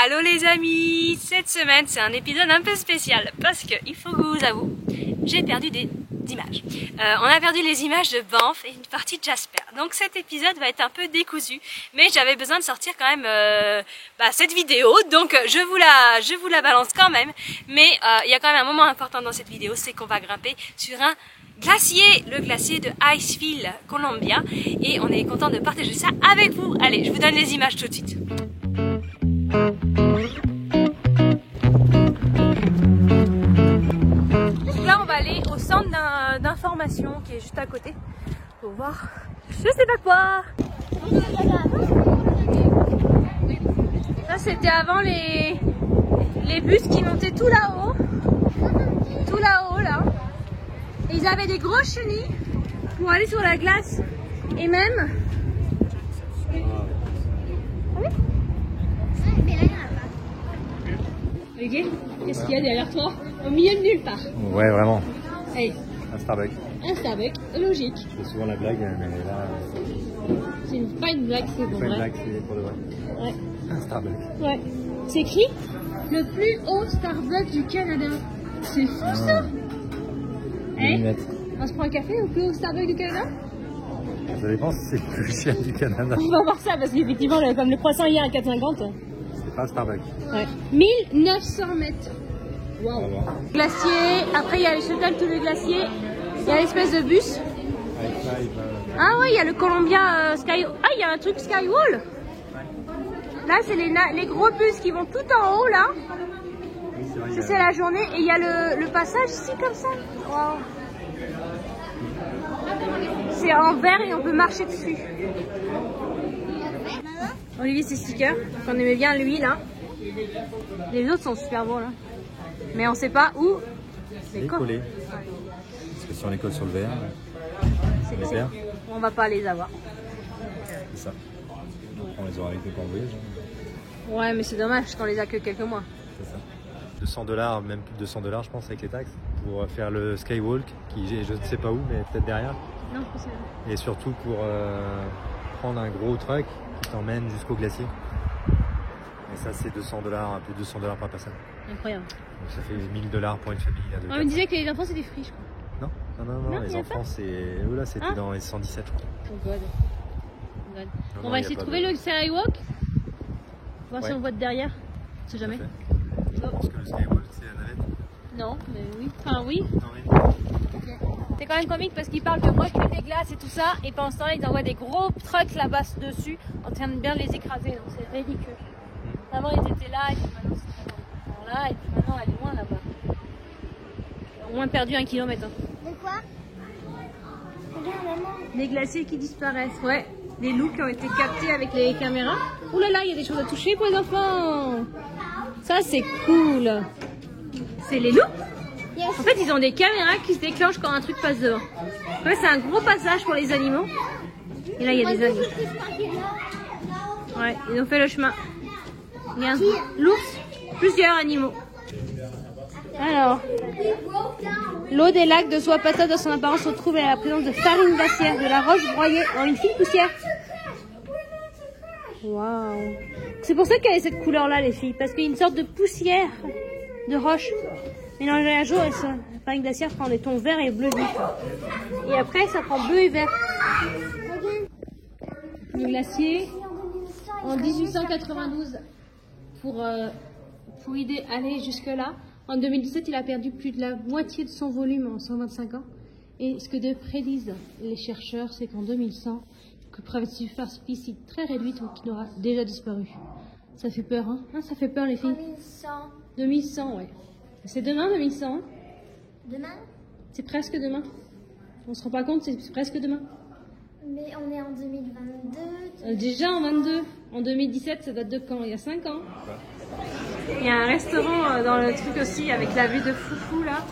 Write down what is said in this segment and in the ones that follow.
Allô les amis, cette semaine c'est un épisode un peu spécial parce que il faut que je vous avoue, j'ai perdu des images. On a perdu les images de Banff et une partie de Jasper. Donc cet épisode va être un peu décousu, mais j'avais besoin de sortir quand même cette vidéo, donc je vous la balance quand même. Mais il y a quand même un moment important dans cette vidéo, c'est qu'on va grimper sur un glacier, le glacier de Icefield, Colombia, et on est content de partager ça avec vous. Allez, je vous donne les images tout de suite. Donc là on va aller au centre d'information qui est juste à côté pour voir je sais pas quoi. Ça c'était avant les bus qui montaient tout là-haut là. Et ils avaient des grosses chenilles pour aller sur la glace et même... Ok, qu'est-ce qu'il y a derrière toi? Au milieu de nulle part. Ouais, vraiment. Allez. Un Starbucks. Un Starbucks, logique. Je fais souvent la blague, mais là... C'est pas une blague, c'est pour Pas une vrai. blague, c'est pour de vrai. Ouais. Un Starbucks. Ouais. C'est écrit le plus haut Starbucks du Canada. C'est fou ça. On se prend un café au plus haut Starbucks du Canada? Ça dépend si c'est le plus cher du Canada. On va voir ça parce qu'effectivement, comme le croissant hier à 4,50. C'est pas un Starbucks. Ouais. 1900 mètres. Waouh. Glacier, après il y a les shuttles, tous les glaciers. Il y a l'espèce de bus. Ah ouais, il y a le Columbia Sky... Ah, il y a un truc Skywall. Là, c'est les gros bus qui vont tout en haut, là. Oui, c'est la journée. Et il y a le passage ici, comme ça. Wow. C'est en vert et on peut marcher dessus. Olivier, c'est sticker. On aimait bien lui, là. Les autres sont super beaux, là. Mais on sait pas où les coller. Parce que si on les colle sur le vert, c'est vert. On va pas les avoir. C'est ça. On les aura avec des voyage. Ouais, mais c'est dommage qu'on les a que quelques mois. C'est ça. $200, même plus de $200 je pense avec les taxes, pour faire le Skywalk, qui je ne sais pas où, mais peut-être derrière. Non, je sais pas. Et surtout pour prendre un gros truck qui t'emmène jusqu'au glacier. Et ça c'est $200, plus de $200 par personne. Incroyable. Donc ça fait $1000 pour une famille. On me disait que les enfants c'était free, je crois. Non, les enfants c'est... Oh là, c'était dans les 117 je crois. Oh god. On va essayer de trouver le Skywalk. Voir si on voit de derrière. On sait jamais. Je pense que le Skywalk c'est la navette. Non, mais oui. Enfin oui. Non, mais... C'est quand même comique parce qu'ils parlent de reculer des glaces et tout ça. Et pendant ce temps-là, ils envoient des gros trucks là-bas dessus en train de bien les écraser. Donc c'est ridicule. Avant ils étaient là et puis maintenant c'est là et puis maintenant elle est loin là-bas. Au moins perdu 1 kilomètre. De quoi? Regarde maman. Les glaciers qui disparaissent, ouais. Les loups qui ont été captés avec les caméras. Ouh là là, il y a des choses à toucher pour les enfants. Ça c'est cool. C'est les loups? Yes. En fait, ils ont des caméras qui se déclenchent quand un truc passe devant. Ouais, c'est un gros passage pour les animaux. Et là, il y a des animaux. Ouais, ils ont fait le chemin. Il y a l'ours, plusieurs animaux. Alors, l'eau des lacs de Swapata dans son apparence se retrouve à la présence de farine glaciaire, de la roche broyée en une fine poussière. Waouh! C'est pour ça qu'elle a cette couleur-là, les filles, parce qu'il y a une sorte de poussière de roche mélangée à jour et ça. La farine glaciaire prend des tons verts et bleus vifs. Et après, ça prend bleu et vert. Le glacier, en 1892, pour aller jusque-là. En 2017, il a perdu plus de la moitié de son volume en 125 ans. Et ce que prédisent les chercheurs, c'est qu'en 2100, que prend une superficie très réduite ou qui n'aura déjà disparu. Ça fait peur, hein? Ça fait peur, les filles. 2100. 2100, ouais. C'est demain, 2100. Hein? Demain? C'est presque demain. On se rend pas compte, c'est presque demain. Mais on est en 2022. Déjà en 22. En 2017, ça date de quand? Il y a 5 ans. Il y a un restaurant dans le truc aussi avec la vue de foufou là.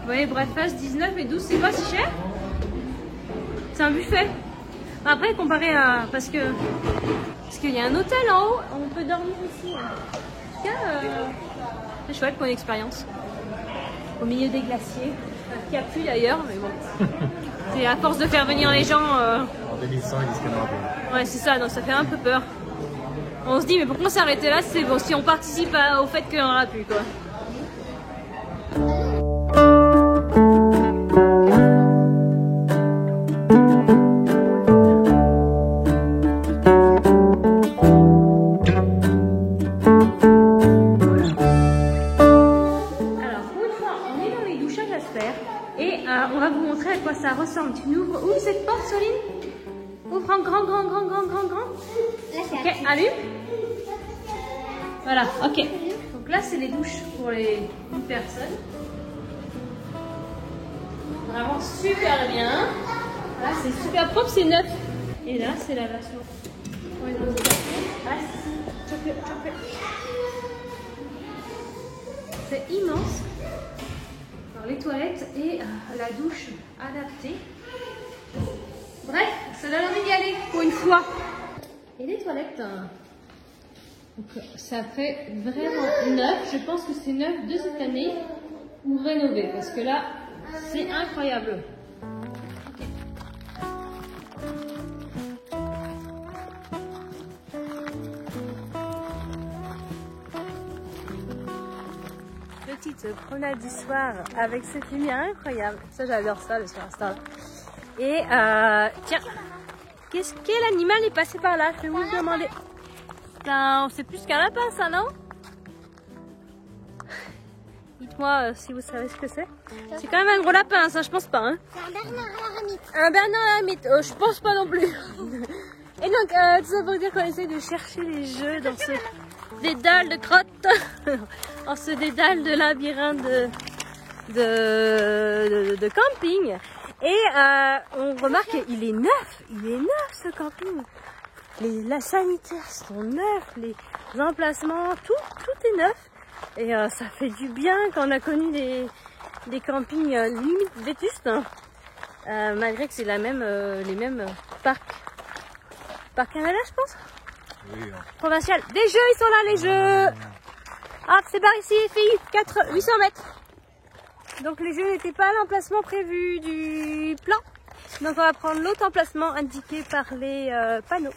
Vous voyez, breakfast 19 et 12, c'est pas si cher. C'est un buffet. Après, comparé à... Parce qu'il y a un hôtel en haut, on peut dormir ici. En tout cas, c'est chouette pour une expérience. Au milieu des glaciers. Qui a plu d'ailleurs, mais bon. C'est à force de faire venir les gens... En 2100, ils disent qu'il y en aura plus. Ouais, c'est ça, donc ça fait un peu peur. On se dit mais pourquoi s'arrêter là, c'est bon si on participe au fait qu'il n'y en aura plus quoi. On va vous montrer à quoi ça ressemble. Tu nous ouvres cette porte, Soline? Ouvre en grand. Ok, allume. Voilà, ok. Donc là, c'est les douches pour les personnes. Vraiment super bien. Là, c'est super propre, c'est neuf. Et là, c'est la version. C'est immense. Les toilettes et la douche adaptée. Bref, ça donne envie d'y aller pour une fois. Et les toilettes, donc, ça fait vraiment neuf. Je pense que c'est neuf de cette année ou rénové parce que là, c'est incroyable. Petite promenade du soir avec cette lumière incroyable. Ça, j'adore ça le soir. Et tiens, quel animal est passé par là? Je vais vous le demander. C'est plus qu'un lapin, ça, non? Dites-moi si vous savez ce que c'est. C'est quand même un gros lapin, ça, je pense pas. Hein. C'est un Bernard l'ermite. Un Bernard l'ermite, je pense pas non plus. Et donc, tout ça pour dire qu'on essaie de chercher les jeux dans ce dédale de grotte, en ce dédale de labyrinthe de camping. Et on remarque qu'il est neuf, ce camping. Les sanitaires sont neufs, les emplacements, tout est neuf. Et ça fait du bien quand on a connu des campings limite vétustes, hein. Malgré que c'est les mêmes parcs. Parc Canada, je pense. Oui. Provincial. Des jeux, ils sont là, les jeux. Hop, c'est par ici, les filles. 800 mètres. Donc les jeux n'étaient pas à l'emplacement prévu du plan. Donc on va prendre l'autre emplacement indiqué par les panneaux.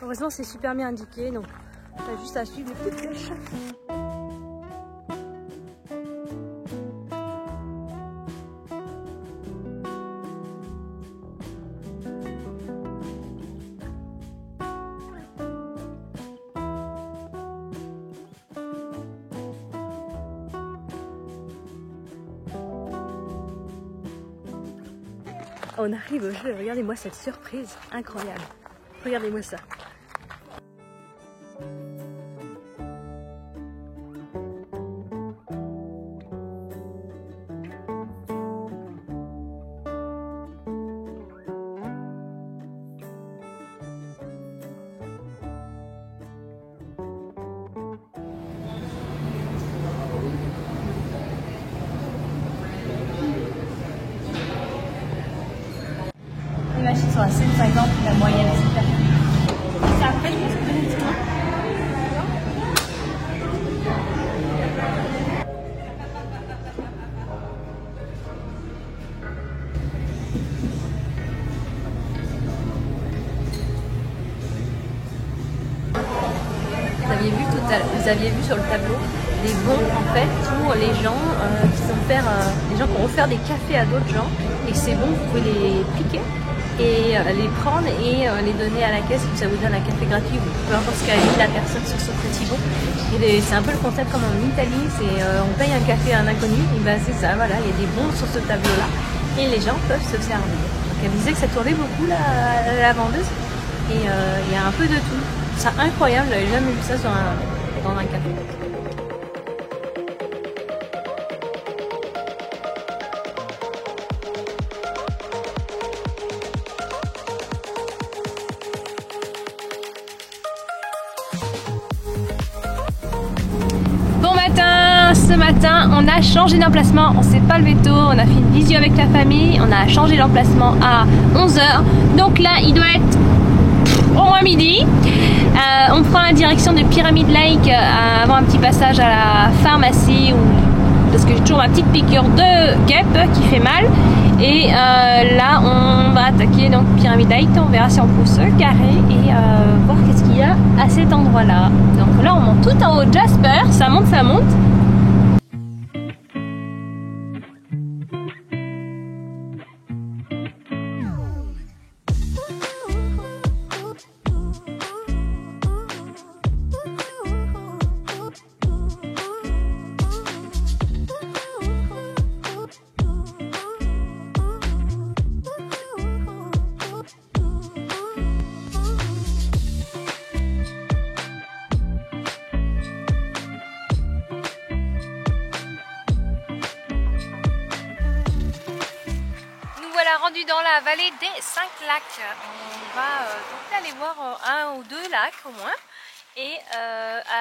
Heureusement, c'est super bien indiqué. Donc on a juste à suivre les petites flèches. On arrive au jeu, regardez-moi cette surprise incroyable. Regardez-moi ça. Les machines sont à 7,50, la moyenne c'est super. Ça après, je pense que honnêtement. Vous aviez vu sur le tableau des bons en fait pour les gens les gens qui ont offert des cafés à d'autres gens, et ces bons vous pouvez les piquer et les prendre et les donner à la caisse, ça vous donne un café gratuit, peu importe ce qu'a mis la personne sur ce petit bon. Et c'est un peu le concept comme en Italie, c'est on paye un café à un inconnu, et ben c'est ça, voilà, il y a des bons sur ce tableau là et les gens peuvent se servir. Donc elle disait que ça tournait beaucoup la vendeuse, et il y a un peu de tout. C'est incroyable, j'avais jamais vu ça dans un café. Ce matin, on a changé d'emplacement, on s'est pas levé tôt, on a fait une visio avec la famille, on a changé d'emplacement à 11 h. Donc là, il doit être au moins midi. On prend la direction de Pyramid Lake avant un petit passage à la pharmacie parce que j'ai toujours ma petite piqûre de guêpe qui fait mal. Et là on va attaquer donc Pyramidite, on verra si on peut se garer et voir qu'est-ce qu'il y a à cet endroit là. Donc là on monte tout en haut de Jasper, ça monte, ça monte. Voilà, rendu dans la vallée des 5 lacs. On va donc aller voir un ou deux lacs au moins et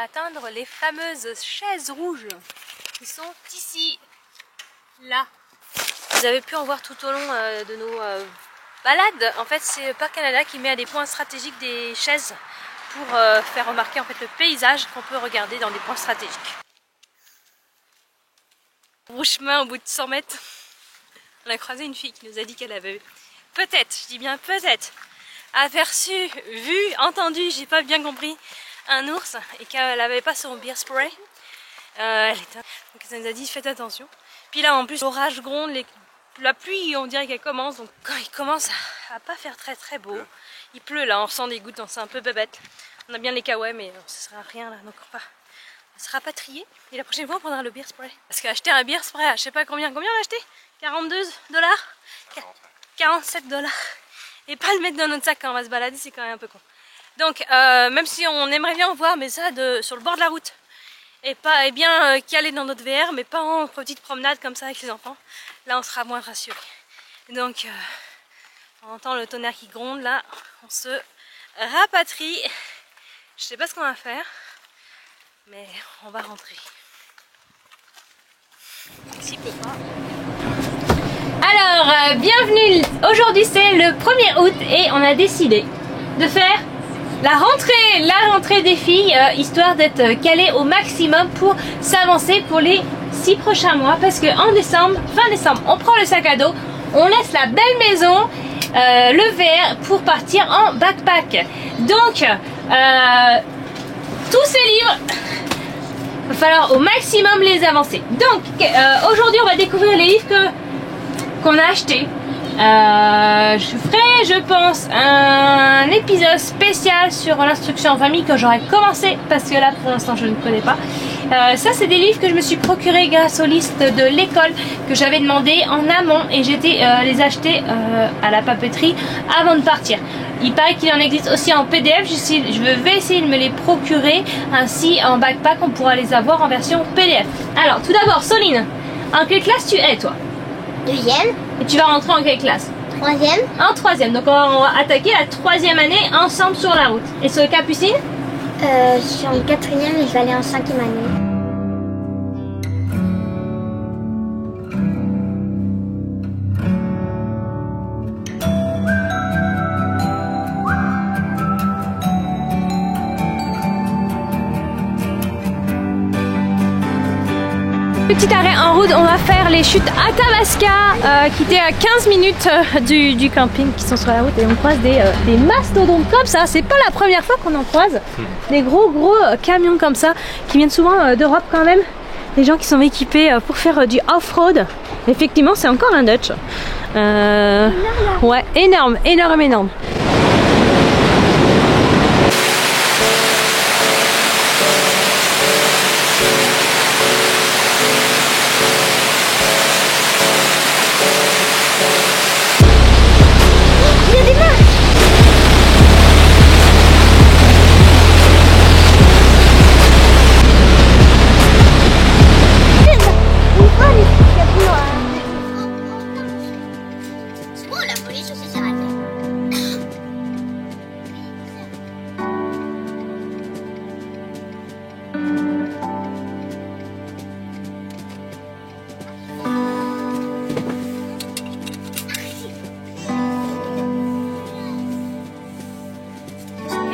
atteindre les fameuses chaises rouges qui sont ici, là. Vous avez pu en voir tout au long de nos balades. En fait, c'est Parc Canada qui met à des points stratégiques des chaises pour faire remarquer en fait le paysage qu'on peut regarder dans des points stratégiques. Gros chemin au bout de 100 mètres. On a croisé une fille qui nous a dit qu'elle avait peut-être, je dis bien peut-être, aperçu, vu, entendu, j'ai pas bien compris, un ours et qu'elle n'avait pas son beer spray. Donc ça nous a dit faites attention. Puis là en plus l'orage gronde, la pluie on dirait qu'elle commence, donc quand il commence à pas faire très très beau, il pleut là, on ressent des gouttes, c'est un peu bébête. On a bien les kawaii mais ce sera rien là, donc on se rapatrier et la prochaine fois on prendra le beer spray. Parce qu'acheter un beer spray à je sais pas combien on l'a acheté, 42 $, 47 $, et pas le mettre dans notre sac quand on va se balader, c'est quand même un peu con. Donc même si on aimerait bien voir, mais ça sur le bord de la route et bien calé dans notre VR, mais pas en petite promenade comme ça avec les enfants, là on sera moins rassuré. Donc on entend le tonnerre qui gronde, là on se rapatrie. Je sais pas ce qu'on va faire, mais on va rentrer. S'il peut pas. Alors, bienvenue. Aujourd'hui c'est le 1er août et on a décidé de faire la rentrée des filles, histoire d'être calé au maximum pour s'avancer pour les 6 prochains mois. Parce que en décembre, fin décembre, on prend le sac à dos, on laisse la belle maison, le VR pour partir en backpack. Donc, tous ces livres, il va falloir au maximum les avancer. Donc aujourd'hui on va découvrir les livres qu'on a achetés. Je ferai, je pense, un épisode spécial sur l'instruction en famille que j'aurais commencé parce que là pour l'instant je ne connais pas. Ça c'est des livres que je me suis procuré grâce aux listes de l'école que j'avais demandé en amont et j'étais les acheter à la papeterie avant de partir. Il paraît qu'il en existe aussi en PDF, je vais essayer de me les procurer, ainsi en backpack on pourra les avoir en version PDF. Alors tout d'abord Soline, en quelle classe tu es toi? 2e. Et tu vas rentrer en quelle classe? 3e. En 3e, donc on va attaquer la 3e année ensemble sur la route. Et sur Capucine? Je suis en 4e et je vais aller en 5e année. Petit arrêt en route, on va faire les chutes Athabasca qui étaient à 15 minutes du camping qui sont sur la route et on croise des mastodontes comme ça. C'est pas la première fois qu'on en croise. Des gros camions comme ça qui viennent souvent d'Europe quand même. Des gens qui sont équipés pour faire du off-road. Effectivement c'est encore un Dutch. Ouais, énorme.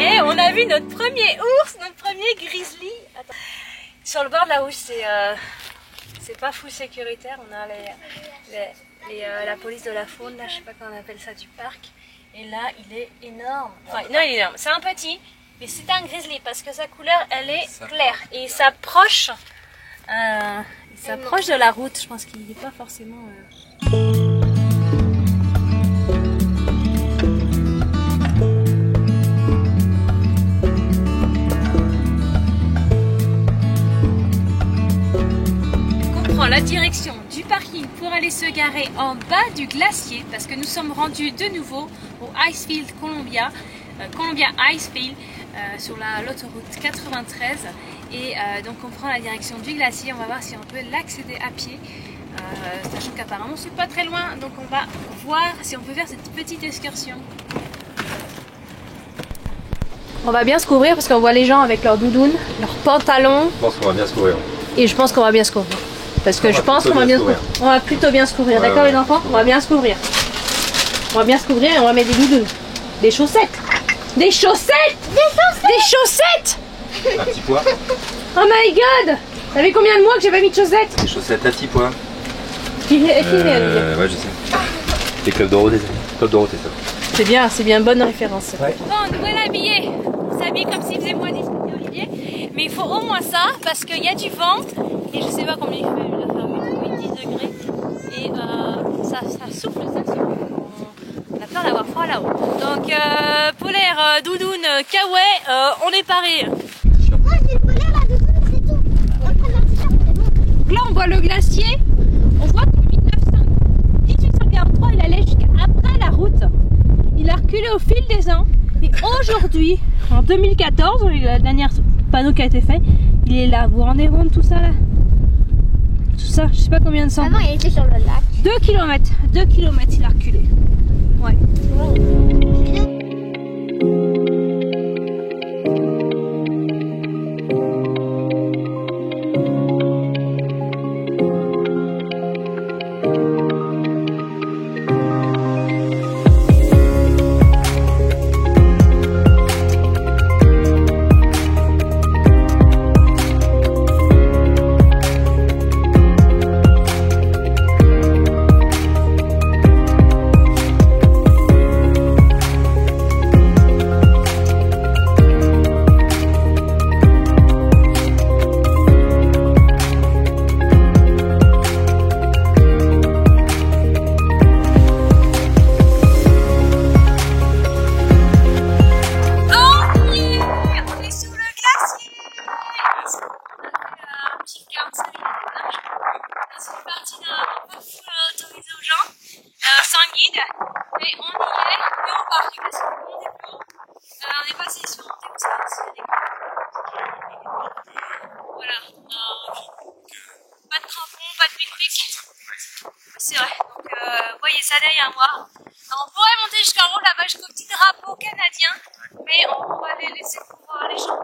Et on a vu notre premier ours, notre premier grizzly. Attends. Sur le bord de la route, c'est c'est pas full sécuritaire. On a la police de la faune, là, je sais pas comment on appelle ça, du parc. Et là, il est énorme. Enfin, non, il est énorme. C'est un petit, mais c'est un grizzly parce que sa couleur, elle est claire. Et il s'approche de la route. Je pense qu'il n'est pas forcément... la direction du parking pour aller se garer en bas du glacier parce que nous sommes rendus de nouveau au Icefield Columbia Icefield sur l'autoroute 93 et donc on prend la direction du glacier. On va voir si on peut l'accéder à pied sachant qu'apparemment c'est pas très loin, donc on va voir si on peut faire cette petite excursion. On va bien se couvrir parce qu'on voit les gens avec leurs doudounes, leurs pantalons. Je pense qu'on va bien se couvrir. Et je pense qu'on va bien se couvrir. Parce que je pense qu'on va bien se couvrir. On va plutôt bien se couvrir, d'accord les enfants? On va bien se couvrir. On va bien se couvrir et on va mettre des doudounes. Des chaussettes. Des chaussettes. Des chaussettes. Un petit pois. Oh my god. Ça fait combien de mois que j'ai pas mis de chaussettes? Des chaussettes à petit pois. Ouais, je sais. Les clubs Dorothée, c'est ça. C'est bien, bonne référence. Ouais. Bon, nous voilà habillés. On s'habille comme s'il faisait moins 10 Olivier. Mais il faut au moins ça parce qu'il y a du vent. Et je sais pas combien il fait, il doit faire 8-10 degrés. Et ça souffle, on a peur d'avoir froid là-haut. Donc polaire, doudoune, kawaii, on est paré. Là on voit le glacier, on voit qu'en 1843 il allait jusqu'à après la route. Il a reculé au fil des ans. Et aujourd'hui, en 2014, le dernier panneau qui a été fait, il est là. Vous vous rendez compte tout ça là? Tout ça, je sais pas combien de temps. Avant, il était sur le lac. 2 km il a reculé. Ouais. Sans guide, mais on y est, et on part, parce qu'on monte des plus haut. On est passé sur un thème, voilà, pas de crampons, pas de pique-nique, c'est vrai, donc voyez ça derrière moi. Alors, on pourrait monter jusqu'en haut là-bas jusqu'au petit drapeau canadien, mais on va les laisser pour les gens.